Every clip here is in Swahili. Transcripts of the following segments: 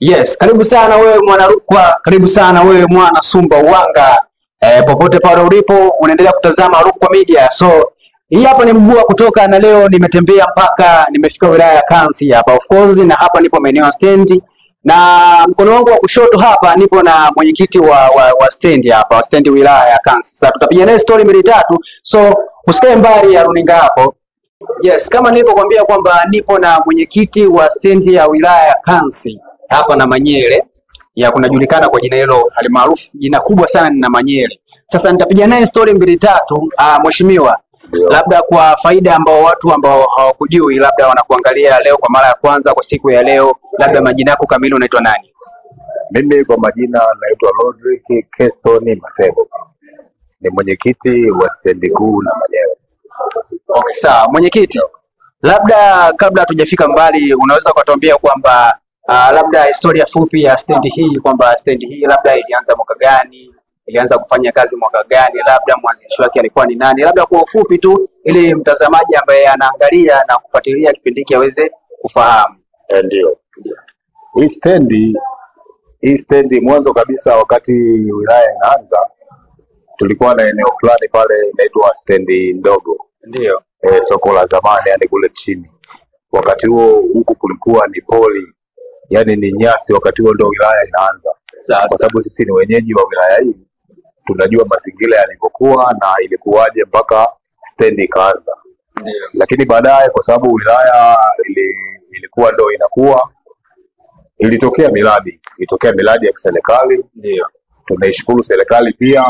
Yes, karibu sana wewe mwana Rukwa, karibu sana wewe mwana Sumbawanga. Popote pale ulipo unaendelea kutazama Rukwa Media. So hii hapa ni mguu kutoka, na leo nimetembea mpaka nimefika wilaya ya Kansi hapa of course, na hapa nipo maeneo ya stendi, na mkono wangu wa kushoto hapa nipo na mwenyekiti wa stendi hapa, wa stendi wilaya ya Kansi. Sasa tutapiga naye story mbili tatu, so usikae mbali ya runinga hapo. Yes, kama nilivyokuambia kwamba nipo na mwenyekiti wa stendi ya wilaya ya Kansi hapa na Manyele, ya kunajulikana kwa jina hilo alimaarufu, jina kubwa sana na Manyele. Sasa nitapiga naye story mbili tatu. Mheshimiwa, labda kwa faida ambao watu ambao hawakujui, labda wanakuangalia leo kwa mara ya kwanza kwa siku ya leo, labda majina yako kamili, unaitwa nani? Mimi kwa majina naitwa Rodrick Keston Masebo, ni mwenyekiti wa stendi kuu na Manyele. Okay, sawa mwenyekiti, labda kabla hatujafika mbali, unaweza kutuambia kwamba labda historia fupi ya stendi hii, kwamba stendi hii labda ilianza mwaka gani, ilianza kufanya kazi mwaka gani, labda mwanzilishi wake alikuwa ni nani, labda kwa ufupi tu, ili mtazamaji ambaye anaangalia na kufuatilia kipindi hiki aweze kufahamu. Ndio. Hii stendi mwanzo kabisa, wakati wilaya inaanza, tulikuwa na eneo fulani pale inaitwa stendi ndogo. Ndio. Soko la zamani, yani kule chini. Wakati huo huku kulikuwa ni poli, yani ni nyasi. Wakati huo ndio wilaya inaanza. Kwa sababu sisi ni wenyeji wa wilaya hii, tunajua mazingira yalivyokuwa na ilikuwaje mpaka stendi ikaanza. Lakini baadaye, kwa sababu wilaya ilikuwa ndio inakuwa, ilitokea miradi ya kiserikali. Ndio. Tunaishukuru serikali pia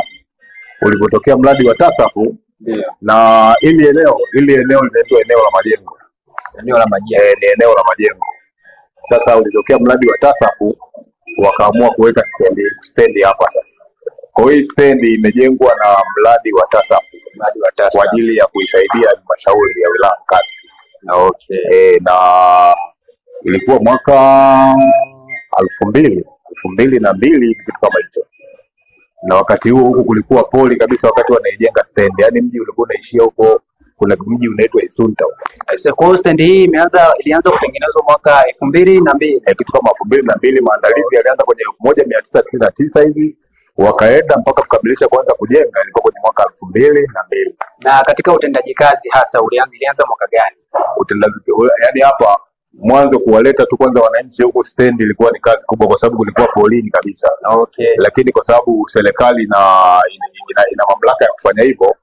ulipotokea mradi wa Tasafu. Ndio. Na ili eneo linaitwa eneo la majengo. Eneo la majengo. Ni eneo la majengo. Sasa ulitokea mradi wa Tasafu, wakaamua kuweka stendi hapa sasa. Kwa hiyo stendi imejengwa na mradi wa Tasafu, kwa ajili ya kuisaidia halmashauri ya wilaya Kansi. Okay. Na ilikuwa mwaka 2002 kitu kama hicho. Na wakati huo huku kulikuwa poli kabisa wakati wanaijenga stendi. Yaani mji ulikuwa unaishia huko, kuna mji unaitwa Isunta. Kwa stendi hii ilianza kutengenezwa mwaka 2002. Kitu kama 2002, maandalizi yalianza kwenye 1999 hivi. Wakaenda mpaka kukamilisha kwanza kujenga ilikuwa kwenye mwaka 2002. Na katika utendaji kazi hasa ilianza mwaka gani? Yaani hapa mwanzo kuwaleta tu kwanza wananchi huko stendi ilikuwa ni kazi kubwa, kwa sababu kulikuwa polini kabisa. Okay. Lakini kwa sababu serikali ina mamlaka ya kufanya hivyo,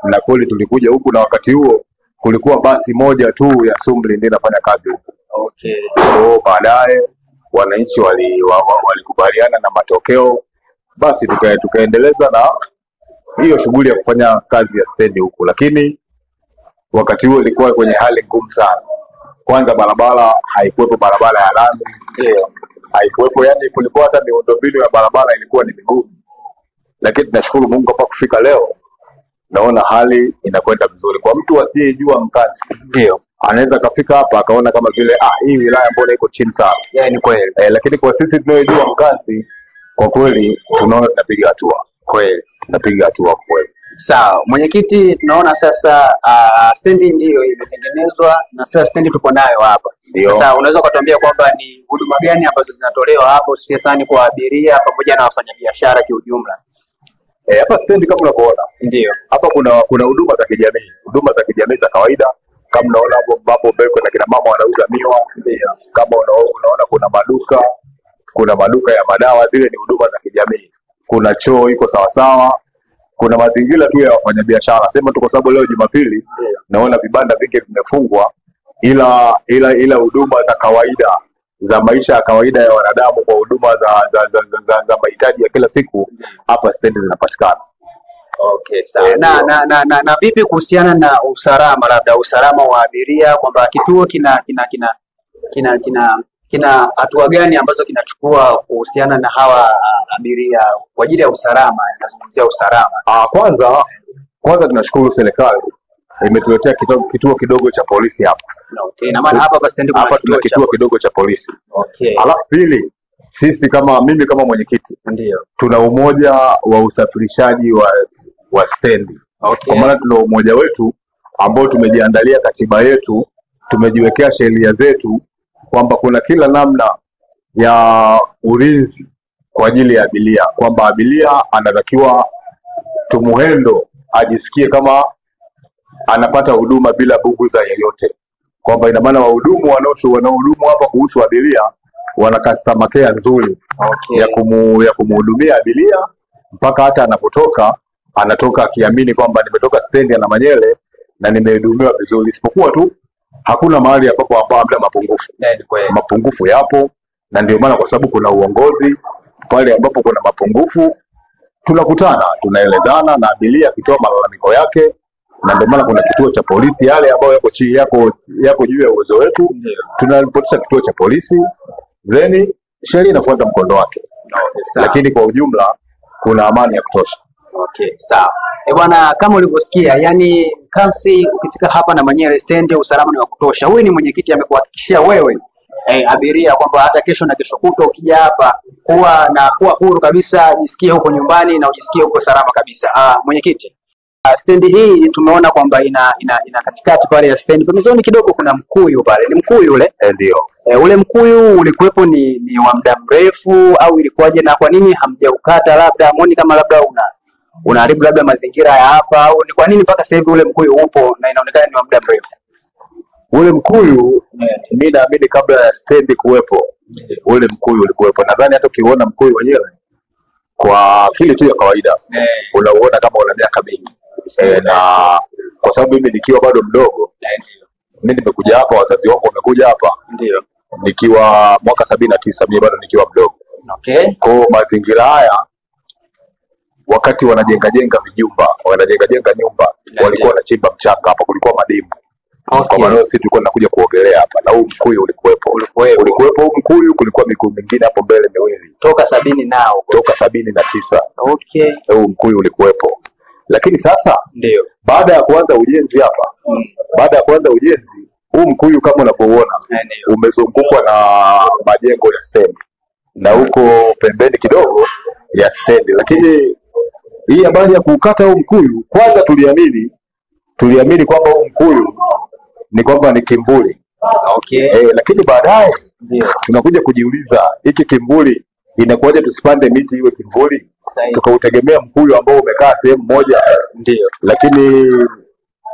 na kweli tulikuja huku, na wakati huo kulikuwa basi moja tu ya Sumbli ndio inafanya kazi huku. Okay. So baadaye wananchi walikubaliana na matokeo, basi tukaendeleza na hiyo shughuli ya kufanya kazi ya stendi huku. Lakini wakati huo ilikuwa kwenye hali ngumu sana. Kwanza barabara haikuwepo, barabara ya lami. Ndio. Haikuwepo, yani kulikuwa hata miundombinu ya barabara ilikuwa ni migumu. Lakini tunashukuru Mungu hapa kufika leo, naona hali inakwenda vizuri. Kwa mtu asiyejua Mkansi, ndio anaweza kafika hapa akaona kama vile hii wilaya mbona iko chini sana. Ni kweli. Lakini kwa sisi tunayojua Mkansi, kwa kweli tunaona tunapiga hatua. Kweli. Tunapiga hatua kweli. Sawa, mwenyekiti, tunaona sasa stendi ndio imetengenezwa, na sasa stendi tupo nayo hapa. Sasa unaweza kutuambia kwamba ni huduma gani ambazo zinatolewa hapo sasa kwa abiria pamoja na wafanyabiashara kiujumla? Hapa stendi kama unavyoona, ndio hapa kuna huduma za kijamii, za kawaida. Kama unaona hapo mbele kuna kina mama wanauza miwa. Ndio. Kama unaona kuna maduka ya madawa, zile ni huduma za kijamii. Kuna choo iko sawa sawa. Kuna mazingira tu ya wafanyabiashara. Sema tu kwa sababu leo Jumapili, naona vibanda vingi vimefungwa, ila huduma za kawaida za maisha ya kawaida ya wanadamu, kwa huduma za mahitaji ya kila siku, hapa stendi zinapatikana. Okay, sawa. Na vipi kuhusiana na usalama, labda usalama wa abiria, kwamba kituo kina hatua gani ambazo kinachukua kuhusiana na hawa abiria kwa ajili ya usalama? Nazungumzia usalama. Kwanza tunashukuru serikali imetuletea kituo kidogo cha polisi hapa. Okay, na maana hapa stendi tuna kituo kidogo cha polisi. Okay. Alafu pili, sisi mimi kama mwenyekiti, ndio tuna umoja wa usafirishaji wa stendi. Okay. Kwa maana tuna umoja wetu ambao tumejiandalia katiba yetu, tumejiwekea sheria zetu, kwamba kuna kila namna ya ulinzi kwa ajili ya abiria, kwamba abiria anatakiwa tumuhendo ajisikie kama anapata huduma bila buguza yoyote, kwamba ina maana wahudumu wanaohudumu hapa kuhusu abiria wana customer care nzuri ya kumhudumia abiria mpaka hata anapotoka anatoka akiamini kwamba nimetoka stendi ya Namanyele na nimehudumiwa vizuri, isipokuwa tu hakuna mahali ambapo labda mapungufu yapo, na ndio maana kwa sababu kuna uongozi pale ambapo kuna mapungufu tunakutana tunaelezana na abiria akitoa malalamiko yake, na ndio maana kuna kituo cha polisi yale ambayo yako chini yako juu ya uwezo wetu, tunaripotisha kituo cha polisi, then sheria inafuata mkondo wake. Lakini kwa ujumla kuna amani ya kutosha. Sawa. Bwana, kama ulivyosikia, yani kasi ukifika hapa Namanyele stendi usalama ni wa kutosha. Huyu ni mwenyekiti amekuhakikishia wewe abiria kwamba hata kesho na kesho kutwa ukija hapa kuwa huru kabisa, jisikie huko nyumbani na ujisikie huko salama kabisa. Mwenyekiti, stendi hii tumeona kwamba ina katikati pale ya stendi pembezoni kidogo kuna mkuyu pale. Ni mkuyu ule? Ndio. Ule mkuyu ulikuwepo ni wa muda mrefu au ilikuwaje, na kwa nini hamjaukata? Labda muone kama labda unaharibu labda mazingira ya hapa, au ni kwa nini mpaka sasa hivi ule mkuyu upo na inaonekana ni wa muda mrefu? Ule mkuyu mimi naamini kabla ya stendi kuwepo ule mkuyu ulikuwepo. Nadhani hata ukiona mkuyu wenyewe kwa kile tu ya kawaida unauona kama una miaka mingi. Na kwa sababu mimi nikiwa bado mdogo, mimi nimekuja hapa, wazazi wangu wamekuja hapa ndio nikiwa mwaka 79, mimi bado nikiwa mdogo. Kwa mazingira haya wakati wanajenga nyumba nyumba walikuwa wanachimba mchanga hapa, kulikuwa madimbu. Kwa maana sisi tulikuwa tunakuja kuogelea hapa na huu mkuyu ulikuwepo huu mkuyu, kulikuwa mikuyu mingine hapo mbele miwili toka 79. Huu mkuyu ulikuwepo. Lakini sasa ndio baada ya kuanza ujenzi hapa huu mkuyu kama unavyoona umezungukwa na majengo ya stendi na huko pembeni kidogo ya stendi. Lakini hii habari ya kukata huu mkuyu, kwanza tuliamini kwamba huu mkuyu ni kwamba ni kimvuli. Lakini baadaye tunakuja kujiuliza hiki kimvuli inakuwaje tusipande miti iwe kimvuli? Tukautegemea mkuyu ambao umekaa sehemu moja. Lakini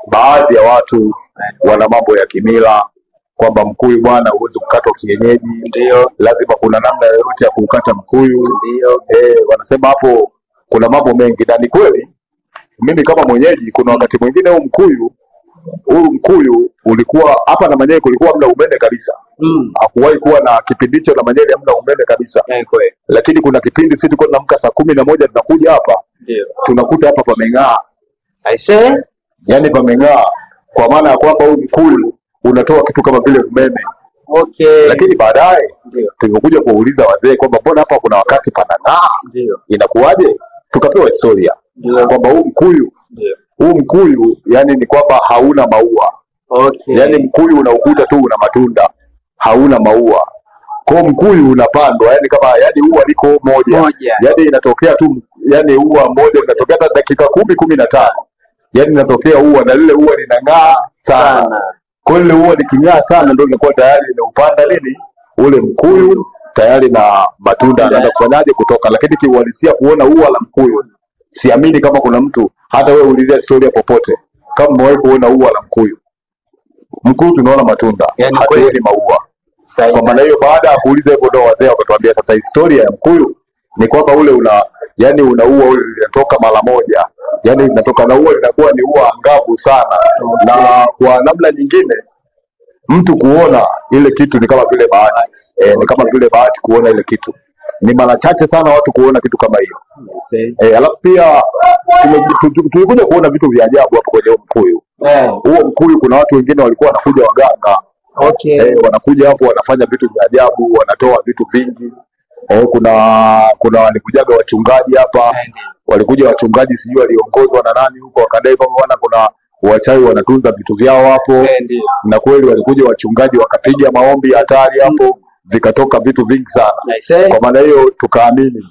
baadhi ya watu wana mambo ya kimila kwamba mkuyu bwana huwezi kukatwa kienyeji, lazima kuna namna yoyote ya kukata mkuyu. Wanasema hapo kuna mambo mengi, na ni kweli. Mimi kama mwenyeji, kuna wakati mwingine huu mkuyu ulikuwa hapa Namanyele kulikuwa hamna umeme kabisa. Hakuwahi kuwa na kipindi hicho Namanyele hamna umeme kabisa. Lakini kuna kipindi sisi tulikuwa tunaamka saa 11 tunakuja hapa. Tunakuta hapa pameng'aa. Yaani pameng'aa kwa maana ya kwamba huu mkuyu unatoa kitu kama vile umeme. Lakini baadaye tulikuja kuuliza wazee kwamba mbona hapa kuna wakati panang'aa? Inakuwaje? Tukapewa historia kwamba huu mkuyu yani ni kwamba hauna maua. Yani mkuyu unaukuta tu una matunda, hauna maua. Kwa mkuyu unapandwa yani kama ua liko moja. Yani inatokea tu yani ua moja linatokea hata dakika 10-15. Yani inatokea ua na lile ua linang'aa sana. Kwa lile ua liking'aa sana ndio linakuwa tayari limeupanda ule mkuyu tayari na matunda anaanza kufanyaje kutoka. Lakini kiuhalisia kuona ua la mkuyu, siamini kama kuna mtu, hata wewe ulizia historia popote, kama umewahi kuona ua la mkuyu. Mkuyu tunaona matunda, hatuoni maua. Kwa maana hiyo baada ya kuuliza hivyo ndio wazee wakatuambia sasa historia ya mkuyu ni kwamba ule una ua ule linatoka mara moja. Yani linatoka na ua linakuwa ni ua angavu sana. Na kwa namna nyingine mtu kuona ile kitu ni kama vile bahati. Ni kama vile bahati kuona ile kitu. Ni mara chache sana watu kuona kitu kama hiyo. Alafu pia tulikuja kuona vitu vya ajabu hapo kwenye mkuyu. Huo mkuyu kuna watu wengine walikuwa wanakuja waganga. Wanakuja hapo wanafanya vitu vya ajabu, wanatoa vitu vingi. Kuna walikujaga wachungaji hapa. Walikuja wachungaji sijui waliongozwa na nani huko, wakadai kwamba kuna wachawi wanatunza vitu vyao hapo. Na kweli walikuja wachungaji wakapiga maombi hatari hapo, vikatoka vitu vingi sana. Kwa maana hiyo tukaamini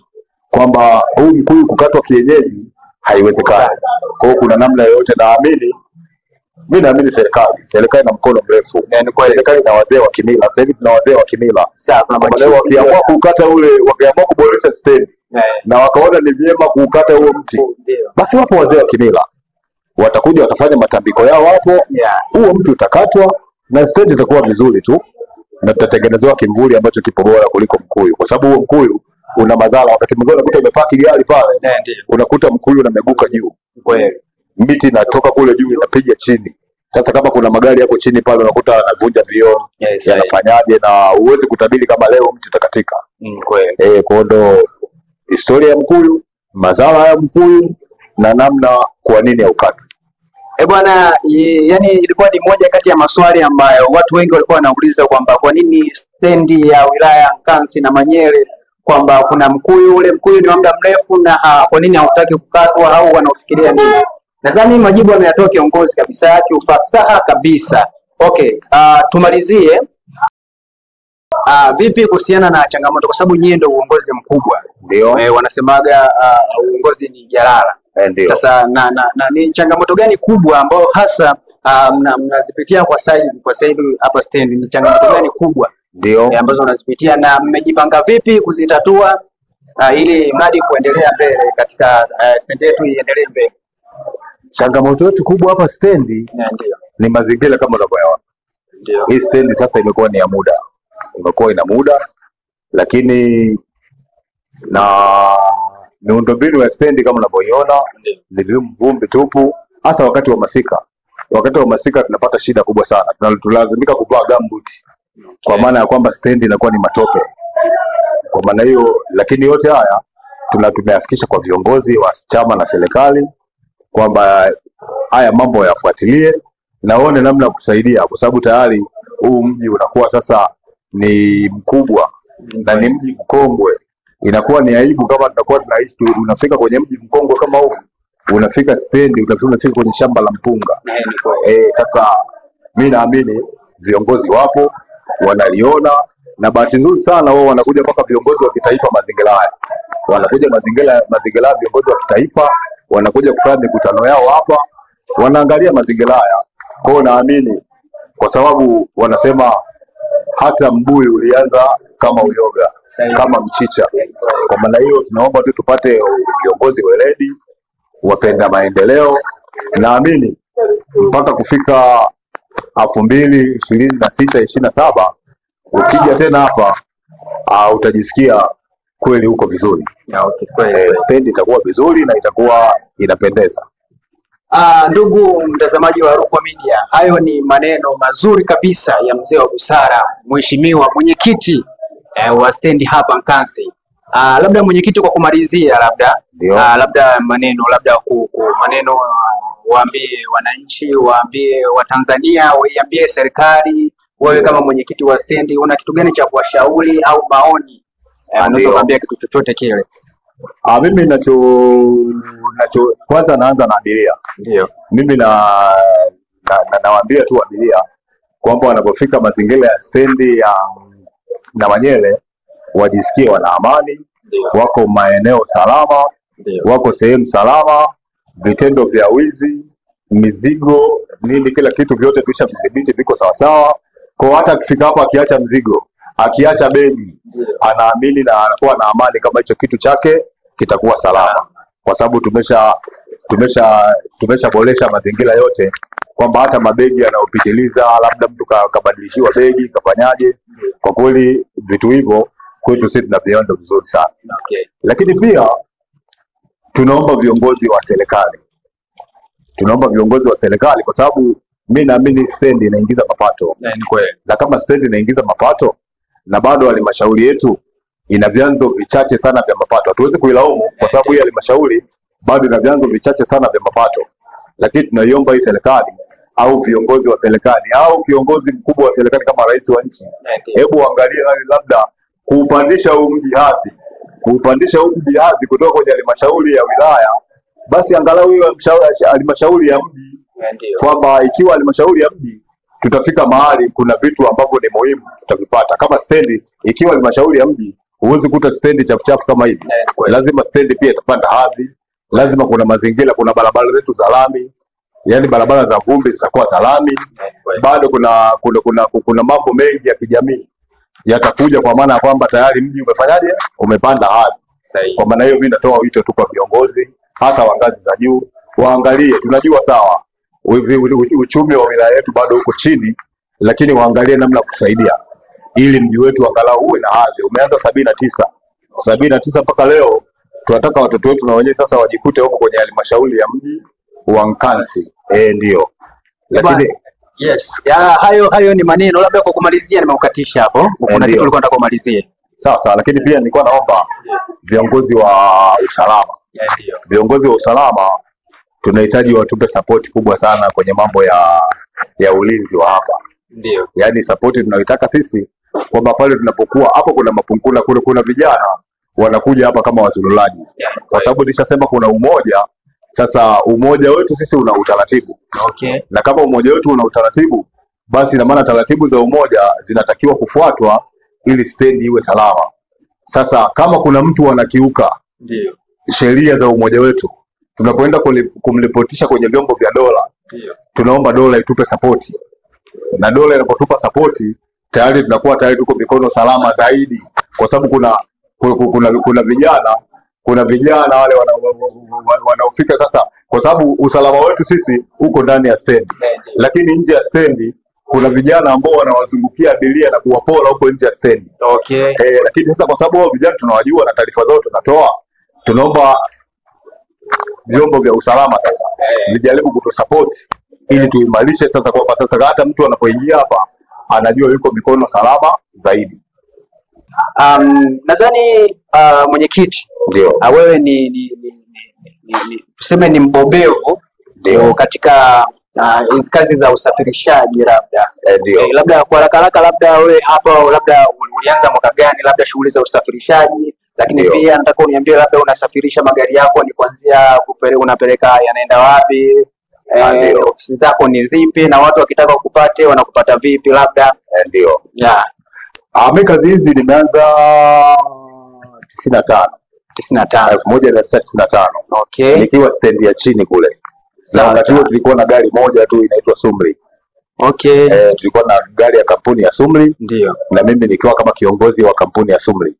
kwamba huu mkuyu kukatwa kienyeji haiwezekani. Kwa hiyo kuna namna yoyote naamini Mimi naamini serikali na mkono mrefu. Serikali na wazee wa kimila. Sasa hivi tuna wazee wa kimila. Sawa, kuna machifu wakiamua kukata wakiamua kuboresha stendi na wakaona ni vyema kukata huo mti. Basi wapo wazee wa kimila. Watakuja watafanya matambiko yao hapo. Huo mti utakatwa na stendi itakuwa vizuri tu. Na tutatengenezewa kimvuli ambacho kipo bora kuliko mkuyu. Kwa sababu huo mkuyu una madhara. Wakati mwingine unakuta umepaki gari pale. Unakuta mkuyu unameguka juu. Kweli. Miti inatoka kule juu inapiga chini. Sasa kama kuna magari yako chini pale unakuta anavunja vioo. Yanafanyaje na huwezi kutabiri kama leo mti utakatika. Kweli. Kwa ndo historia ya mkuyu, madhara ya mkuyu na namna kwa nini haukatwi. Bwana, yani ilikuwa ni moja kati ya maswali ambayo watu wengi walikuwa wanauliza kwamba kwa nini stendi ya wilaya ya Nkasi na Manyere kwamba kuna mkuyu, ule mkuyu ni wa muda mrefu na kwa nini hautaki kukatwa au wanaofikiria nini? Nadhani majibu ameyatoa kiongozi kabisa, kiufasaha kabisa. Okay, tumalizie. Vipi kuhusiana na changamoto, kwa sababu nyinyi ndio uongozi mkubwa. Ndio. Wanasemaga uongozi ni jalala. Sasa ni changamoto gani kubwa ambayo hasa mnazipitia kwa sasa hivi hapa stendi? Ni changamoto gani kubwa ndio ambazo unazipitia na mmejipanga vipi kuzitatua ili mradi kuendelea mbele katika stendi yetu iendelee mbele? Changamoto yetu kubwa hapa stendi ni mazingira kama unavyoyaona. Ndio. Hii stendi sasa imekuwa ni ya muda. Imekuwa ina muda, lakini na miundombinu ya stendi kama unavyoiona ni vumbi tupu, hasa wakati wa masika. Wakati wa masika tunapata shida kubwa sana. Tunalazimika kuvaa gumboot. Kwa maana ya kwamba stendi inakuwa ni matope. Kwa maana hiyo, lakini yote haya tumeyafikisha kwa viongozi wa chama na serikali kwamba haya mambo yafuatilie na waone namna ya kusaidia, kwa sababu tayari huu mji unakuwa sasa ni mkubwa na ni mji mkongwe. Inakuwa ni aibu kama tunakuwa tunaishi unafika kwenye mji mkongwe kama huu, unafika stendi, unafika kwenye shamba la mpunga. Sasa mimi naamini viongozi wapo wanaliona, na bahati nzuri sana wao wanakuja mpaka viongozi wa kitaifa mazingira haya. Wanakuja mazingira viongozi wa kitaifa wanakuja kufanya mikutano yao hapa, wanaangalia mazingira haya. Kwa hiyo naamini, kwa sababu wanasema hata mbuyu ulianza kama uyoga, kama mchicha. Kwa maana hiyo tunaomba tu tupate viongozi weledi, wapenda maendeleo. Naamini mpaka kufika 2026-27 ukija tena hapa utajisikia kweli huko vizuri. Stendi itakuwa vizuri na itakuwa inapendeza. Ndugu mtazamaji wa Rukwa Media, hayo ni maneno mazuri kabisa ya mzee wa busara, mheshimiwa mwenyekiti wa stendi hapa Nkasi. Labda mwenyekiti, kwa kumalizia, labda maneno maneno waambie wananchi, waambie Watanzania, waambie serikali, wewe kama mwenyekiti wa stendi una kitu gani cha kuwashauri au maoni? Unaweza kuambia kitu chochote kile. Mimi kwanza naanza na abiria. Ndio. Mimi nawaambia tu abiria kwamba wanapofika mazingira ya stendi na Manyere wajisikie wana amani, wako maeneo salama, wako sehemu salama, vitendo vya wizi, mizigo, kila kitu vyote tushavidhibiti, viko sawa sawa. Kwa hata akifika hapo akiacha mzigo, akiacha begi, anaamini na anakuwa na amani kama hicho kitu chake kitakuwa salama, kwa sababu tumeshaboresha mazingira yote, kwamba hata mabegi yanayopitiliza, labda mtu kabadilishiwa begi kafanyaje. Kwa kweli vitu hivyo kwetu sisi tunaviona vizuri sana. Lakini pia tunaomba viongozi wa serikali, kwa sababu mimi naamini stendi inaingiza mapato. Na kama stendi inaingiza mapato na bado halmashauri yetu ina vyanzo vichache sana vya mapato, hatuwezi kuilaumu, kwa sababu hii halmashauri bado ina vyanzo vichache sana vya mapato. Lakini tunaiomba hii serikali au viongozi wa serikali au kiongozi mkubwa wa serikali kama rais wa nchi, hebu angalia labda kuupandisha huu mji hadhi, kutoka kwenye halmashauri ya wilaya, basi angalau hiyo halmashauri ya mji, kwamba ikiwa halmashauri ya mji tutafika mahali kuna vitu ambavyo ni muhimu tutavipata. Kama stendi, ikiwa halmashauri ya mji huwezi kuta stendi chafu kama hivi. Lazima stendi pia itapanda hadhi, lazima kuna mazingira, kuna barabara zetu za lami, yani barabara za vumbi zitakuwa salami. Bado kuna mambo mengi ya kijamii yatakuja, kwa maana ya kwamba tayari mji umefanyaje, umepanda hadhi. Kwa maana hiyo mimi natoa wito tu kwa viongozi hasa wa ngazi za juu, waangalie, tunajua sawa uchumi wa wilaya yetu bado uko chini, lakini waangalie namna ya kusaidia ili mji wetu angalau uwe na hadhi. Umeanza 79 mpaka leo, tunataka watoto wetu na wenyewe sasa wajikute huko kwenye halmashauri ya mji wa Nkasi. Ndio. Lakini yes, hayo ni maneno. Labda kwa kumalizia, nimeukatisha hapo, kuna kitu ulikuwa unataka kumalizia. Sawa, lakini pia nilikuwa naomba viongozi wa usalama, viongozi wa usalama tunahitaji watupe support kubwa sana kwenye mambo ya ulinzi wa hapa. Ndio. Yaani support tunayoitaka sisi kwamba pale tunapokuwa hapo kuna mapungula kule, kuna vijana wanakuja hapa kama wazululaji. Kwa sababu nilishasema kuna umoja. Sasa umoja wetu sisi una utaratibu. Na kama umoja wetu una utaratibu, basi ina maana taratibu za umoja zinatakiwa kufuatwa ili stendi iwe salama. Sasa kama kuna mtu anakiuka sheria za umoja wetu, tunapoenda kumripotisha kwenye vyombo vya dola, tunaomba dola itupe support. Na dola inapotupa support, tayari tunakuwa tayari tuko mikono salama zaidi, kwa sababu kuna vijana wale wanaofika sasa, kwa sababu usalama wetu sisi uko ndani ya stendi, lakini nje ya stendi kuna vijana ambao wanawazungukia abiria na kuwapora huko nje ya stendi. Lakini sasa kwa sababu hao vijana tunawajua na taarifa zao tunatoa, tunaomba vyombo vya usalama sasa vijaribu kutusupport ili tuimarishe sasa, kwa sasa hata mtu anapoingia hapa anajua yuko mikono salama zaidi. Nadhani mwenyekiti, ndio wewe tuseme ni mbobevu katika hizi kazi za usafirishaji, labda kwa haraka labda wewe hapa labda ulianza mwaka gani labda shughuli za usafirishaji, lakini pia nataka uniambie labda unasafirisha magari yako ni kuanzia unapeleka yanaenda wapi, ofisi zako ni zipi, na watu wakitaka kupate wanakupata vipi labda? Ndio. Mimi kazi hizi nimeanza 1995. Nikiwa stendi ya chini kule. Na wakati huo tulikuwa na gari moja tu inaitwa Sumri. Tulikuwa na gari ya kampuni ya Sumri. Ndio. Na mimi nikiwa kama kiongozi wa kampuni ya Sumri.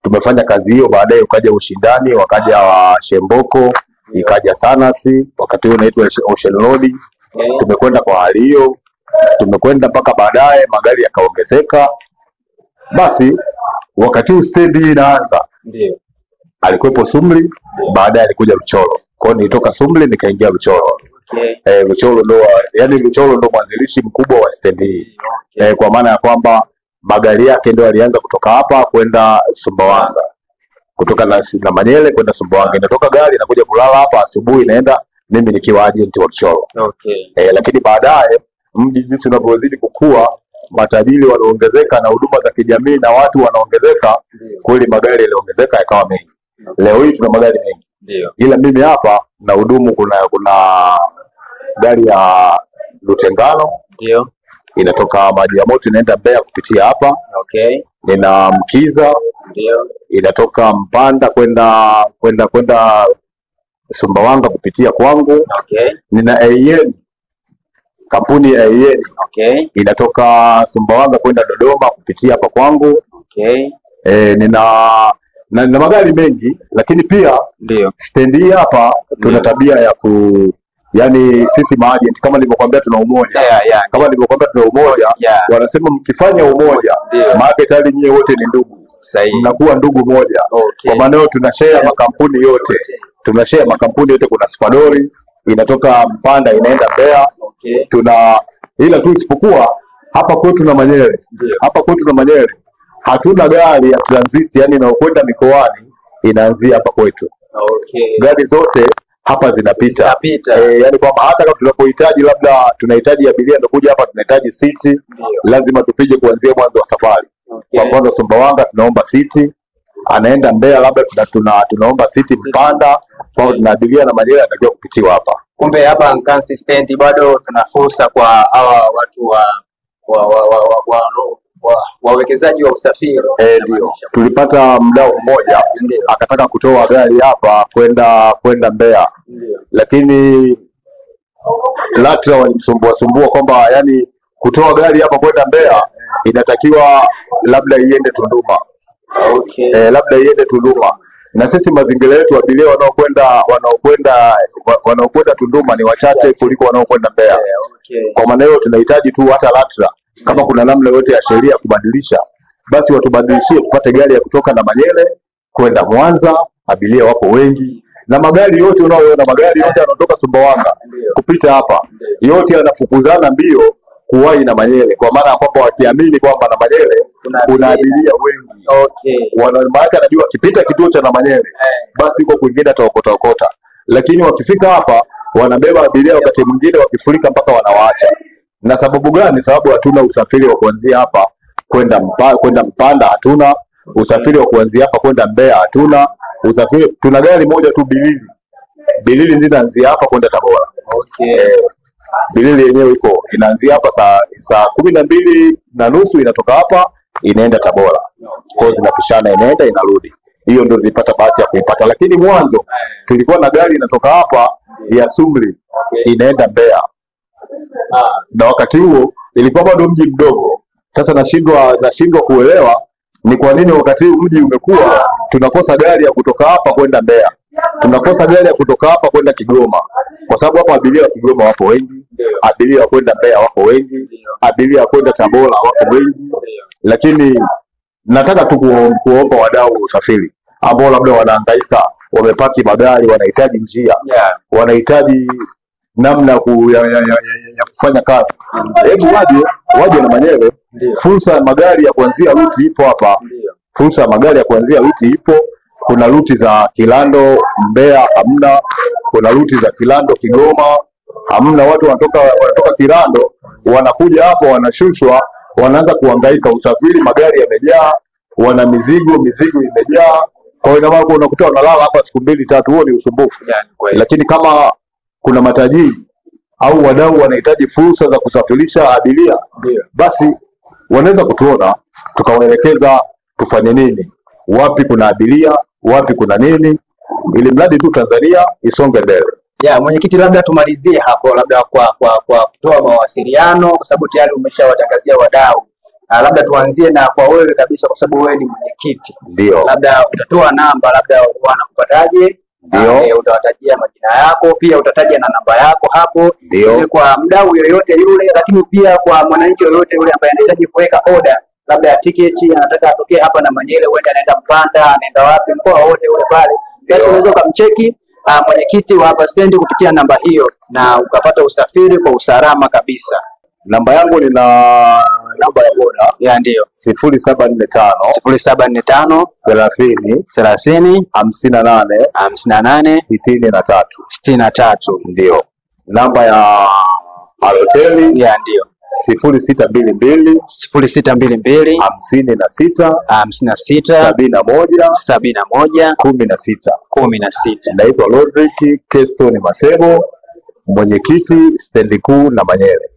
Tumefanya kazi hiyo, baadaye ukaja ushindani, wakaja wa Shemboko, ikaja Sanasi, wakati huo inaitwa Ocean Road. Tumekwenda kwa hali hiyo, tumekwenda mpaka baadaye magari yakaongezeka. Basi wakati huu stendi inaanza, alikuwepo Sumri, baadaye alikuja Lucholo. Kwa hiyo nilitoka Sumri nikaingia Lucholo. Lucholo ndo mwanzilishi mkubwa wa stendi hii. Kwa maana ya kwamba magari yake ndio alianza kutoka hapa kwenda Sumbawanga. Kutoka na Manyele kwenda Sumbawanga. Inatoka gari inakuja kulala hapa asubuhi, inaenda, mimi nikiwa agent wa Lucholo. Lakini baadaye mji jinsi unavyozidi kukua, matajiri wanaongezeka na huduma za kijamii na watu wanaongezeka, kweli magari yaliongezeka yakawa mengi. Leo hii tuna magari mengi. Ila mimi hapa na hudumu, kuna gari ya Lutengano inatoka Maji ya Moto inaenda Mbeya kupitia hapa. Nina Mkiza inatoka Mpanda kwenda Sumbawanga kupitia kwangu. Nina AN, kampuni ya AN inatoka Sumbawanga kwenda Dodoma kupitia hapa kwangu. Nina magari mengi, lakini pia stendi hapa tuna tabia ya yani sisi maagent kama nilivyokuambia tuna umoja. Kama nilivyokuambia tuna umoja, wanasema mkifanya umoja market hali nyie wote ni ndugu. Mnakuwa ndugu moja. Kwa maana hiyo tunashare makampuni yote. Kuna Spadori inatoka Mpanda inaenda Mbeya. Ila tu isipokuwa hapa kwetu na Manyele. Hatuna gari ya transit, yani inayokwenda mikoani inaanzia hapa kwetu. Gari zote hapa zinapita. Yani kwamba hata kama tunapohitaji labda tunahitaji abiria ndio kuja hapa, tunahitaji city, lazima tupige kuanzia mwanzo wa safari. Kwa mfano Sumbawanga tunaomba city, anaenda Mbeya labda tunaomba city Mpanda, kwa tuna abiria na Manyele anatakiwa kupitiwa hapa. Kumbe hapa Nkasi stand bado tuna fursa kwa hawa watu wawekezaji wa usafiri. Ndio. Tulipata mdau mmoja akataka kutoa gari hapa kwenda Mbeya. Lakini LATRA walimsumbua kwamba yani kutoa gari hapa kwenda Mbeya inatakiwa labda iende Tunduma. Labda iende Tunduma. Na sisi mazingira yetu abiria wanaokwenda Tunduma ni wachache kuliko wanaokwenda Mbeya. Kwa maana hiyo tunahitaji tu hata LATRA kama kuna namna yote ya sheria kubadilisha, basi watubadilishie tupate gari ya kutoka na Manyele kwenda Mwanza. Abiria wapo wengi na magari yote unayoona, magari yote yanatoka Sumbawanga kupita hapa, yote yanafukuzana mbio kuwahi na Manyele, kwa maana kwamba wakiamini kwamba na Manyele kuna abiria wengi. Maana anajua akipita kituo cha na Manyele basi huko kwingine ataokota. Lakini wakifika hapa wanabeba abiria wakati mwingine wakifurika mpaka wanawaacha. Na sababu gani? Sababu hatuna usafiri wa kuanzia hapa kwenda Mpanda, hatuna usafiri wa kuanzia hapa kwenda Mbeya, hatuna usafiri. Tuna gari moja tu Bilili ndio inaanzia hapa kwenda Tabora. Bilili yenyewe iko inaanzia hapa saa 12:30 inatoka hapa inaenda Tabora. Kwa zinapishana, inaenda inarudi. Hiyo ndio nilipata bahati ya kuipata. Lakini mwanzo tulikuwa na gari inatoka hapa ya Sumri inaenda Mbeya. Na wakati huo ilikuwa bado mji mdogo. Sasa nashindwa kuelewa ni kwa nini wakati mji umekuwa tunakosa gari ya kutoka hapa kwenda Mbeya. Tunakosa gari ya kutoka hapa kwenda Kigoma. Kwa sababu hapa abiria wa Kigoma wapo wengi, abiria wa kwenda Mbeya wapo wengi, abiria wa kwenda Tabora wapo wengi. Lakini nataka tu kuomba wadau wa usafiri ambao labda wanahangaika, wamepaki magari, wanahitaji njia, wanahitaji namna ya kufanya kazi. Hebu waje na Manyele. Fursa ya magari ya kuanzia ruti ipo hapa. Fursa ya magari ya kuanzia ruti ipo. Kuna ruti za Kilando Mbeya hamna, kuna ruti za Kilando Kigoma hamna. Watu wanatoka Kilando wanakuja hapo, wanashushwa, wanaanza kuhangaika usafiri, magari yamejaa, wana mizigo imejaa. Kwa hiyo kama unakuta wanalala hapa siku 2-3, huo ni usumbufu. Lakini kama kuna matajiri au wadau wanahitaji fursa za kusafirisha abiria, basi wanaweza kutuona tukawaelekeza tufanye nini, wapi kuna abiria, wapi kuna nini, ili mradi tu Tanzania isonge mbele. Mwenyekiti, labda tumalizie hapo, labda kwa kutoa mawasiliano, kwa sababu tayari umeshawatangazia wadau. Labda tuanzie na kwa wewe kabisa, kwa sababu wewe ni mwenyekiti. Ndio. Labda utatoa namba, labda wanakupataje? Ndio. Utawatajia majina yako, pia utataja na namba yako hapo. Ndio. Kwa mdau yoyote yule, lakini pia kwa mwananchi yoyote yule ambaye anahitaji kuweka order labda ya tiketi, anataka atokee hapa na Manyele, huenda anaenda Mpanda, anaenda wapi, mkoa wote ule pale, basi unaweza kumcheki mwenyekiti wa hapa stendi kupitia namba hiyo na ukapata usafiri kwa usalama kabisa. Namba yangu ni namba ya boda. Ndio. 0745 30 58 63. Ndio. Namba ya hoteli ndio 0622 56 71 16. Naitwa Rodrick Keston Masebo, mwenyekiti stendi kuu na Manyele.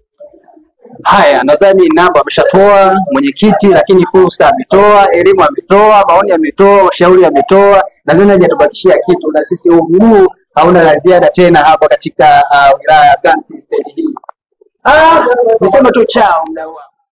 Haya, nadhani namba ameshatoa mwenyekiti, lakini fursa ametoa, elimu ametoa, maoni ametoa, ushauri ametoa. Nadhani hajatubakishia kitu, na sisi huu hauna la ziada tena hapa katika wilaya ya Kansi stendi hii. Nisema tu chao mdau.